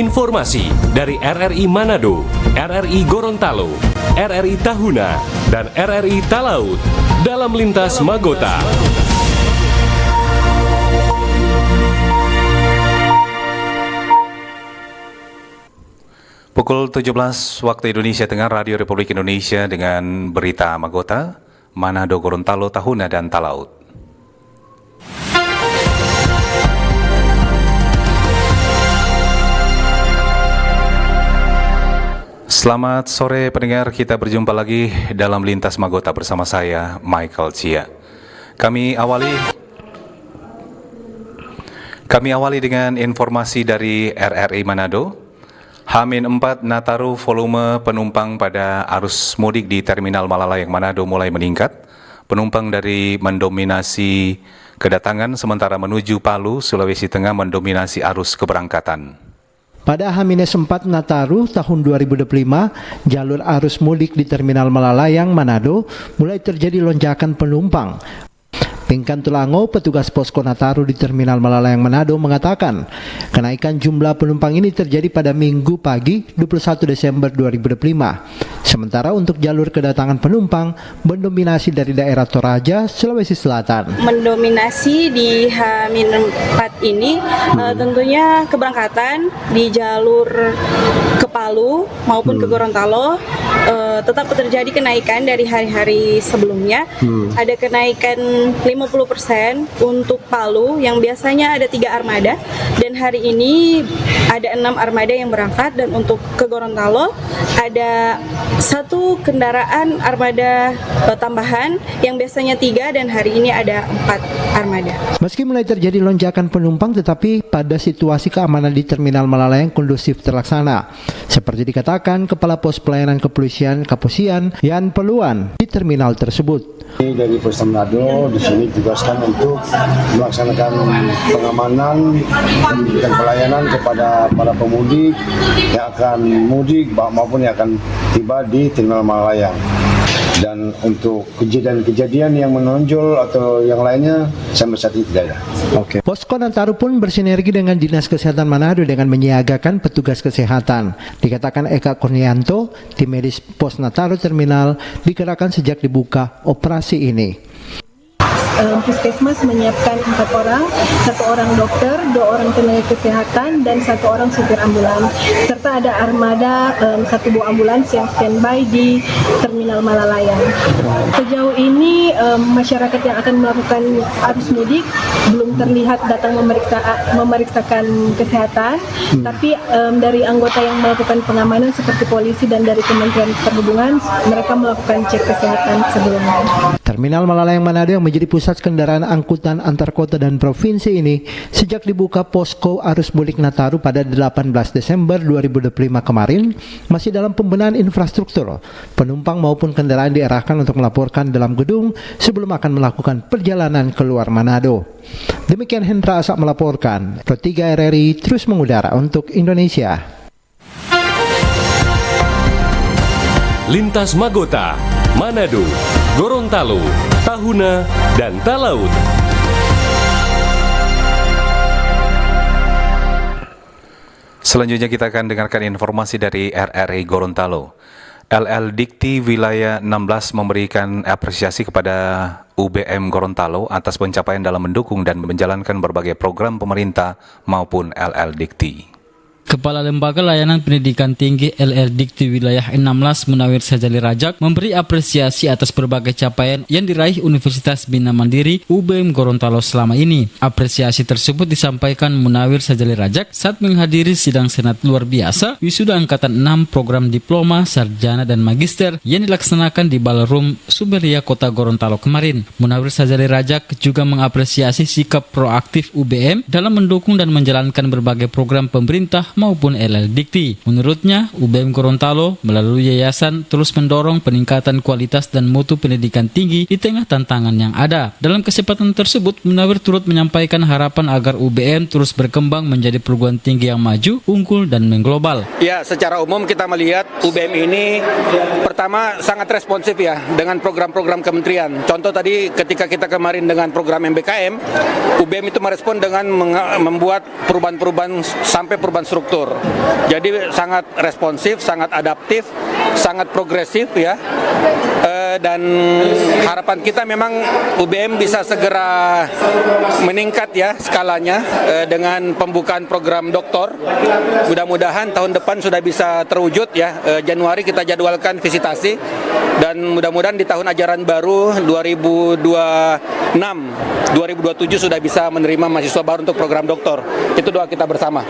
Informasi dari RRI Manado, RRI Gorontalo, RRI Tahuna, dan RRI Talaut dalam Lintas Magota. Pukul 17 waktu Indonesia Tengah, Radio Republik Indonesia dengan berita Magota, Manado, Gorontalo, Tahuna, dan Talaut. Selamat sore pendengar, kita berjumpa lagi dalam Lintas Magota bersama saya, Michael Chia. Kami awali dengan informasi dari RRI Manado. H-4 Nataru volume penumpang pada arus mudik di Terminal Malalayang Manado mulai meningkat. Penumpang dari mendominasi kedatangan, sementara menuju Palu, Sulawesi Tengah mendominasi arus keberangkatan. Pada H-4 Nataru tahun 2025, jalur arus mudik di Terminal Malalayang Manado mulai terjadi lonjakan penumpang. Pinkan Tulango, petugas posko Nataru di Terminal Malalayang Manado mengatakan, kenaikan jumlah penumpang ini terjadi pada Minggu pagi 21 Desember 2025. Sementara untuk jalur kedatangan penumpang mendominasi dari daerah Toraja, Sulawesi Selatan. Mendominasi di H-4 ini tentunya keberangkatan di jalur ke Palu maupun ke Gorontalo tetap terjadi kenaikan dari hari-hari sebelumnya. Ada kenaikan 50% untuk Palu yang biasanya ada 3 armada, dan hari ini ada 6 armada yang berangkat, dan untuk ke Gorontalo ada 1 kendaraan armada tambahan yang biasanya 3 dan hari ini ada 4 armada. Meski mulai terjadi lonjakan penumpang, tetapi pada situasi keamanan di Terminal Malalayang kondusif terlaksana. Seperti dikatakan Kepala Pos Pelayanan Kepolisian Kapusian, Yan Peluan, di terminal tersebut. Dari Polres Manado di sini ditugaskan untuk melaksanakan pengamanan dan memberikan pelayanan kepada para pemudik yang akan mudik maupun yang akan tiba di Terminal Malalayang. Dan untuk kejadian-kejadian yang menonjol atau yang lainnya sampai saat ini tidak ada. Posko Nataru pun bersinergi dengan Dinas Kesehatan Manado dengan menyiagakan petugas kesehatan. Dikatakan Eka Kurnianto, tim medis Pos Nataru Terminal dikerahkan sejak dibuka operasi ini. Puskesmas menyiapkan 4 orang, 1 orang dokter, 2 orang tenaga kesehatan, dan 1 orang supir ambulans. Serta ada armada 1 buah ambulans yang standby di Terminal Malalayang. Sejauh ini masyarakat yang akan melakukan arus mudik belum terlihat datang memeriksakan kesehatan, tapi dari anggota yang melakukan pengamanan seperti polisi dan dari Kementerian Perhubungan, mereka melakukan cek kesehatan sebelumnya. Terminal Malalayang Manado yang menjadi pusat kendaraan angkutan antar kota dan provinsi ini sejak dibuka posko arus mudik Nataru pada 18 Desember 2025 kemarin masih dalam pembenahan infrastruktur. Penumpang maupun kendaraan diarahkan untuk melaporkan dalam gedung sebelum akan melakukan perjalanan keluar Manado. Demikian Hendra Asak melaporkan. Pro 3 RRI terus mengudara untuk Indonesia. Lintas Magota, Manado, Gorontalo, Tahuna, dan Talaut. Selanjutnya kita akan dengarkan informasi dari RRI Gorontalo. LL Dikti Wilayah 16 memberikan apresiasi kepada UBM Gorontalo atas pencapaian dalam mendukung dan menjalankan berbagai program pemerintah maupun LL Dikti. Kepala Lembaga Layanan Pendidikan Tinggi LL Dikti Wilayah 16 Munawir Sajali Rajak memberi apresiasi atas berbagai capaian yang diraih Universitas Bina Mandiri UBM Gorontalo selama ini. Apresiasi tersebut disampaikan Munawir Sajali Rajak saat menghadiri sidang senat luar biasa wisuda angkatan 6 program diploma, sarjana dan magister yang dilaksanakan di Ballroom Suberia Kota Gorontalo kemarin. Munawir Sajali Rajak juga mengapresiasi sikap proaktif UBM dalam mendukung dan menjalankan berbagai program pemerintah maupun LL Dikti. Menurutnya, UBM Gorontalo melalui yayasan terus mendorong peningkatan kualitas dan mutu pendidikan tinggi di tengah tantangan yang ada. Dalam kesempatan tersebut, Munawir turut menyampaikan harapan agar UBM terus berkembang menjadi perguruan tinggi yang maju, unggul, dan mengglobal. Ya, secara umum kita melihat UBM ini pertama sangat responsif ya dengan program-program kementerian. Contoh tadi ketika kita kemarin dengan program MBKM, UBM itu merespon dengan membuat perubahan-perubahan sampai perubahan struktur struktur. Jadi sangat responsif, sangat adaptif, sangat progresif ya. Dan harapan kita memang UBM bisa segera meningkat ya skalanya dengan pembukaan program doktor. Mudah-mudahan tahun depan sudah bisa terwujud ya. Januari kita jadwalkan visitasi dan mudah-mudahan di tahun ajaran baru 2026-2027 sudah bisa menerima mahasiswa baru untuk program doktor. Itu doa kita bersama.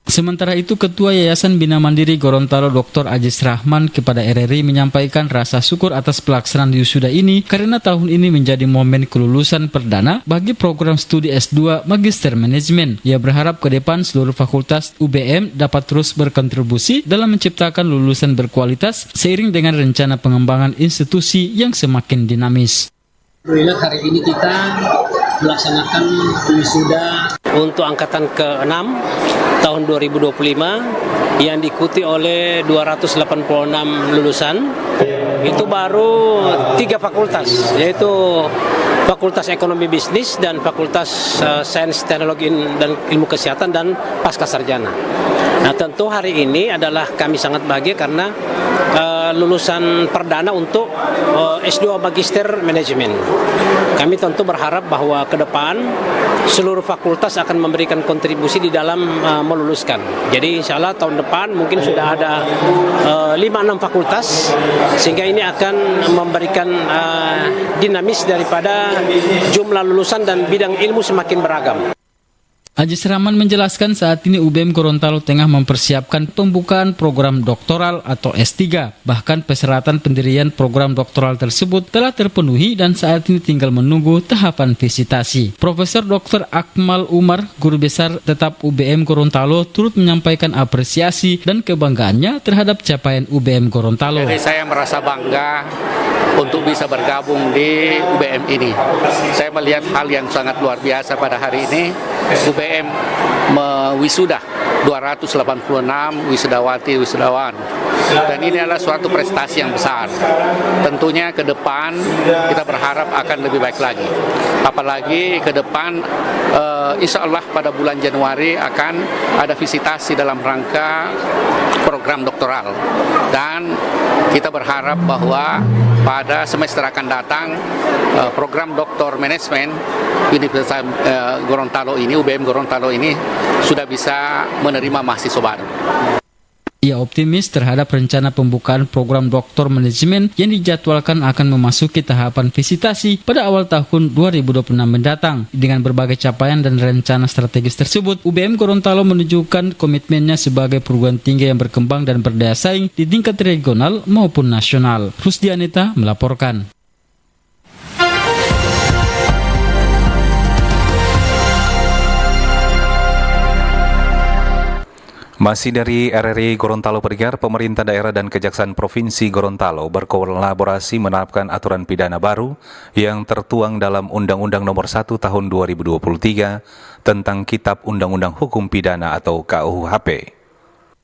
Sementara itu, Ketua Yayasan Bina Mandiri Gorontalo Dr. Ajis Rahman kepada RRI menyampaikan rasa syukur atas pelaksanaan wisuda ini karena tahun ini menjadi momen kelulusan perdana bagi program studi S2 Magister Manajemen. Ia berharap ke depan seluruh fakultas UBM dapat terus berkontribusi dalam menciptakan lulusan berkualitas seiring dengan rencana pengembangan institusi yang semakin dinamis. Alhamdulillah hari ini kita melaksanakan wisuda untuk angkatan ke-6 tahun 2025 yang diikuti oleh 286 lulusan. Itu baru 3 fakultas, yaitu Fakultas Ekonomi Bisnis dan Fakultas Sains Teknologi dan Ilmu Kesehatan dan Pasca Sarjana. Nah, tentu hari ini adalah kami sangat bahagia karena lulusan perdana untuk S2 Magister Manajemen. Kami tentu berharap bahwa ke depan seluruh fakultas akan memberikan kontribusi di dalam meluluskan. Jadi insya Allah tahun depan mungkin sudah ada 5-6 fakultas, sehingga ini akan memberikan dinamis daripada jumlah lulusan dan bidang ilmu semakin beragam. Ajis Rahman menjelaskan saat ini UBM Gorontalo tengah mempersiapkan pembukaan program doktoral atau S3. Bahkan persyaratan pendirian program doktoral tersebut telah terpenuhi dan saat ini tinggal menunggu tahapan visitasi. Profesor Dr. Akmal Umar, Guru Besar Tetap UBM Gorontalo, turut menyampaikan apresiasi dan kebanggaannya terhadap capaian UBM Gorontalo. Jadi saya merasa bangga untuk bisa bergabung di UBM ini. Saya melihat hal yang sangat luar biasa pada hari ini. UBM mewisuda 286 wisudawati wisudawan, dan ini adalah suatu prestasi yang besar. Tentunya ke depan kita berharap akan lebih baik lagi, apalagi ke depan insya Allah pada bulan Januari akan ada visitasi dalam rangka program doktoral, dan kita berharap bahwa pada semester akan datang program doktor manajemen Universitas Gorontalo ini, UBM Gorontalo ini sudah bisa menerima mahasiswa baru. Ia optimis terhadap rencana pembukaan program doktor manajemen yang dijadwalkan akan memasuki tahapan visitasi pada awal tahun 2026 mendatang. Dengan berbagai capaian dan rencana strategis tersebut, UBM Gorontalo menunjukkan komitmennya sebagai perguruan tinggi yang berkembang dan berdaya saing di tingkat regional maupun nasional. Rusdianita melaporkan. Masih dari RRI Gorontalo Pendengar, pemerintah daerah dan Kejaksaan Provinsi Gorontalo berkolaborasi menerapkan aturan pidana baru yang tertuang dalam Undang-Undang Nomor 1 Tahun 2023 tentang Kitab Undang-Undang Hukum Pidana atau KUHP.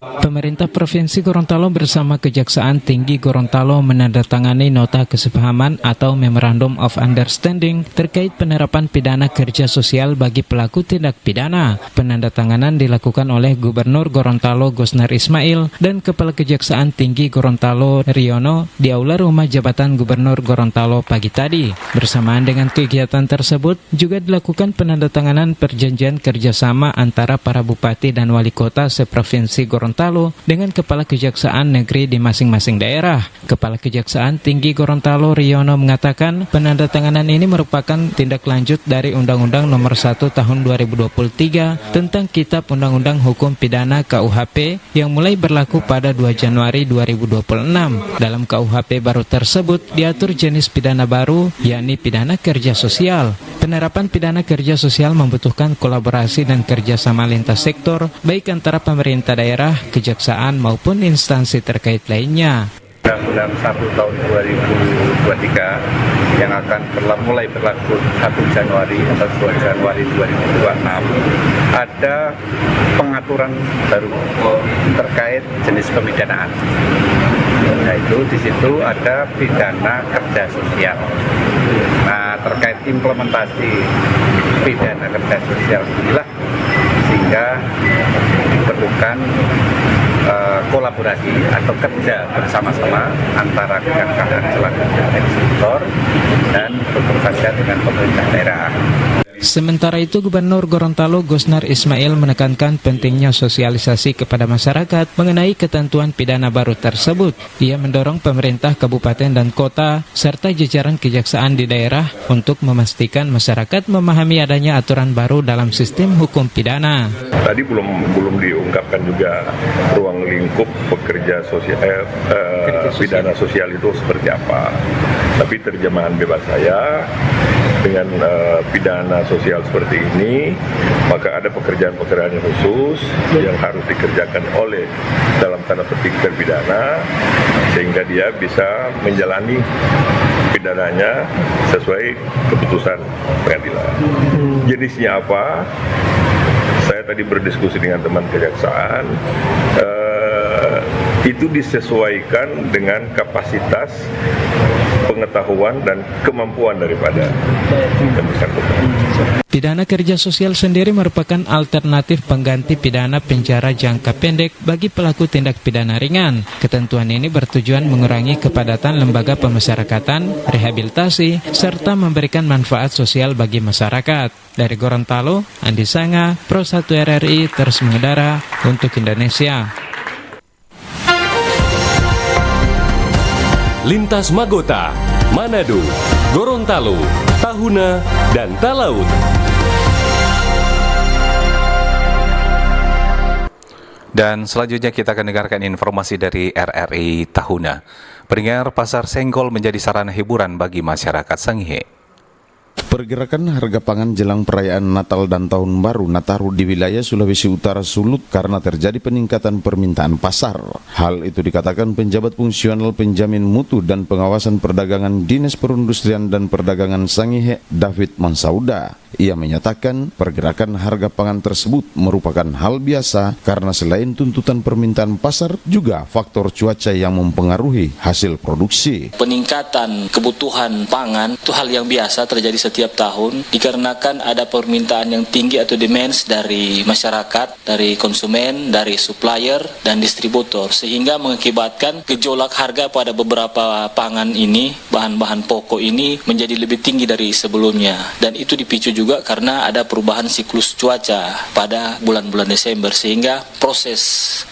Pemerintah Provinsi Gorontalo bersama Kejaksaan Tinggi Gorontalo menandatangani nota kesepahaman atau Memorandum of Understanding terkait penerapan pidana kerja sosial bagi pelaku tindak pidana. Penandatanganan dilakukan oleh Gubernur Gorontalo Gosnar Ismail dan Kepala Kejaksaan Tinggi Gorontalo Riono di Aula Rumah Jabatan Gubernur Gorontalo pagi tadi. Bersamaan dengan kegiatan tersebut juga dilakukan penandatanganan perjanjian kerjasama antara para bupati dan wali kota seprovinsi Gorontalo dengan Kepala Kejaksaan Negeri di masing-masing daerah. Kepala Kejaksaan Tinggi Gorontalo Riono mengatakan penandatanganan ini merupakan tindak lanjut dari Undang-Undang Nomor 1 Tahun 2023 tentang Kitab Undang-Undang Hukum Pidana KUHP yang mulai berlaku pada 2 Januari 2026. Dalam KUHP baru tersebut diatur jenis pidana baru, yakni pidana kerja sosial. Penerapan pidana kerja sosial membutuhkan kolaborasi dan kerjasama lintas sektor, baik antara pemerintah daerah, kejaksaan maupun instansi terkait lainnya. Undang-Undang 1 tahun 2023 yang akan mulai berlaku 1 Januari atau 2 Januari 2026 ada pengaturan baru terkait jenis pemidanaan. Yaitu di situ ada pidana kerja sosial. Nah, terkait implementasi pidana kerja sosial inilah sehingga diperlukan melakukan kolaborasi atau kerja bersama-sama antara kejaksaan selaku eksekutor dan bekerja dengan pemerintah daerah. Sementara itu, Gubernur Gorontalo Gusnar Ismail menekankan pentingnya sosialisasi kepada masyarakat mengenai ketentuan pidana baru tersebut. Ia mendorong pemerintah kabupaten dan kota serta jajaran kejaksaan di daerah untuk memastikan masyarakat memahami adanya aturan baru dalam sistem hukum pidana. Tadi belum diungkapkan juga ruang lingkup pekerja sosial, pidana sosial itu seperti apa. Tapi terjemahan bebas saya dengan pidana sosial seperti ini, maka ada pekerjaan-pekerjaan yang khusus yang harus dikerjakan oleh dalam tanda petik terpidana sehingga dia bisa menjalani pidananya sesuai keputusan pengadilan. Jenisnya apa? Saya tadi berdiskusi dengan teman kejaksaan, itu disesuaikan dengan kapasitas pengetahuan dan kemampuan daripada yang bersangkutan. Pidana kerja sosial sendiri merupakan alternatif pengganti pidana penjara jangka pendek bagi pelaku tindak pidana ringan. Ketentuan ini bertujuan mengurangi kepadatan lembaga pemasyarakatan, rehabilitasi, serta memberikan manfaat sosial bagi masyarakat. Dari Gorontalo, Andi Sanga, Pro 1 RRI terus mengudara untuk Indonesia. Lintas Magota, Manado, Gorontalo, Tahuna, dan Talaut. Dan selanjutnya kita akan dengarkan informasi dari RRI Tahuna. Pendengar, pasar Senggol menjadi sarana hiburan bagi masyarakat Sangihe. Pergerakan harga pangan jelang perayaan Natal dan Tahun Baru Nataru di wilayah Sulawesi Utara sulut karena terjadi peningkatan permintaan pasar. Hal itu dikatakan penjabat fungsional penjamin mutu dan pengawasan perdagangan Dinas Perindustrian dan Perdagangan Sangihe, David Mansauda. Ia menyatakan pergerakan harga pangan tersebut merupakan hal biasa karena selain tuntutan permintaan pasar, juga faktor cuaca yang mempengaruhi hasil produksi. Peningkatan kebutuhan pangan itu hal yang biasa terjadi setiap tahun dikarenakan ada permintaan yang tinggi atau demand dari masyarakat, dari konsumen, dari supplier dan distributor, sehingga mengakibatkan gejolak harga pada beberapa pangan ini, bahan-bahan pokok ini menjadi lebih tinggi dari sebelumnya, dan itu dipicu juga karena ada perubahan siklus cuaca pada bulan-bulan Desember, sehingga proses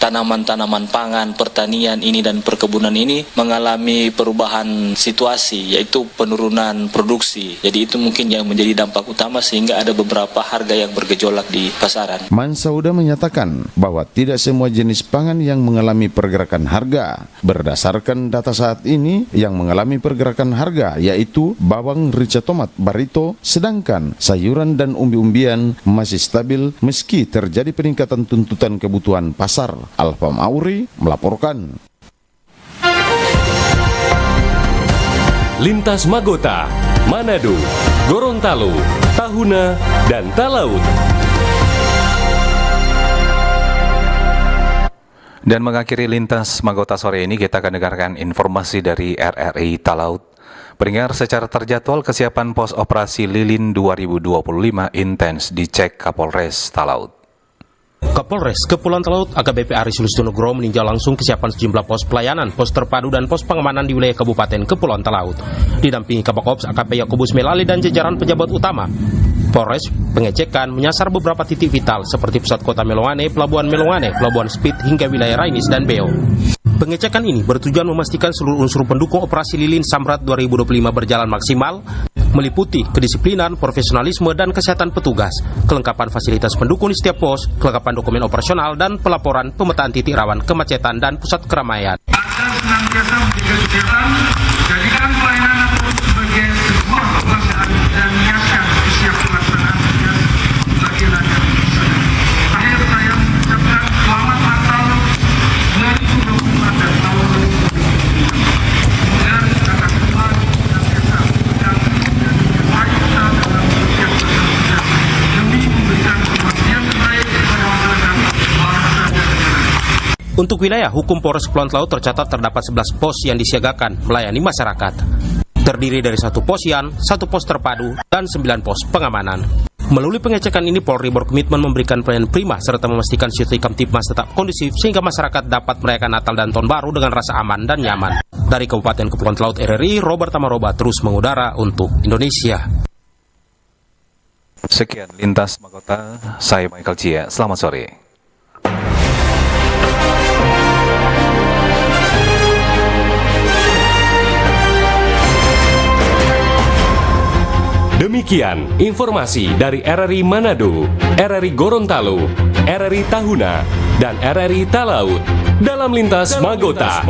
tanaman-tanaman pangan, pertanian ini dan perkebunan ini mengalami perubahan situasi, yaitu penurunan produksi. Jadi itu mungkin yang menjadi dampak utama sehingga ada beberapa harga yang bergejolak di pasaran. Mansauda menyatakan bahwa tidak semua jenis pangan yang mengalami pergerakan harga. Berdasarkan data saat ini yang mengalami pergerakan harga yaitu bawang, rica tomat, barito, sedangkan sayuran dan umbi-umbian masih stabil meski terjadi peningkatan tuntutan kebutuhan pasar. Alfa Mauri melaporkan. Lintas Magota, Manado, Gorontalo, Tahuna, dan Talaut. Dan mengakhiri Lintas Magota sore ini, kita akan dengarkan informasi dari RRI Talaut. Pendengar, secara terjadwal kesiapan pos operasi Lilin 2025 intens dicek Kapolres Talaut. Kapolres Kepulauan Talaut AKBP Aris Lustionogoro meninjau langsung kesiapan sejumlah pos pelayanan, pos terpadu dan pos pengamanan di wilayah Kabupaten Kepulauan Talaut. Didampingi Kabak Ops AKP Yakobus Melali dan jajaran pejabat utama, Polres pengecekan menyasar beberapa titik vital seperti pusat kota Meloane, Pelabuhan Meloane, Pelabuhan Speed hingga wilayah Rainis dan Beo. Pengecekan ini bertujuan memastikan seluruh unsur pendukung operasi Lilin Samrat 2025 berjalan maksimal, meliputi kedisiplinan, profesionalisme, dan kesehatan petugas, kelengkapan fasilitas pendukung di setiap pos, kelengkapan dokumen operasional, dan pelaporan pemetaan titik rawan kemacetan dan pusat keramaian. Senantiasa menjaga kesehatan, jadikan pelayanan sebagai sebuah kebiasaan dan niatkan setiap pelaksanaan bagi rakyat. Akhir saya mengucapkan selamat Natal 2025 dan tahun 2025. Dan kata kembali dan kesehatan dan kita dalam setiap perjalanan demi memberikan kepastian terbaik kepada masyarakat bangsa dan negara. Untuk wilayah hukum Polres Kepulauan Talaut tercatat terdapat 11 pos yang disiagakan melayani masyarakat. Terdiri dari 1 posyan, 1 pos terpadu, dan 9 pos pengamanan. Melalui pengecekan ini, Polri berkomitmen memberikan pelayanan prima serta memastikan situasi Kamtibmas tetap kondusif sehingga masyarakat dapat merayakan Natal dan Tahun Baru dengan rasa aman dan nyaman. Dari Kabupaten Kepulauan Talaut RRI, Robert Tamaroba terus mengudara untuk Indonesia. Sekian Lintas Magota, saya Michael Cia, selamat sore. Demikian informasi dari RRI Manado, RRI Gorontalo, RRI Tahuna, dan RRI Talaut dalam Lintas Magota.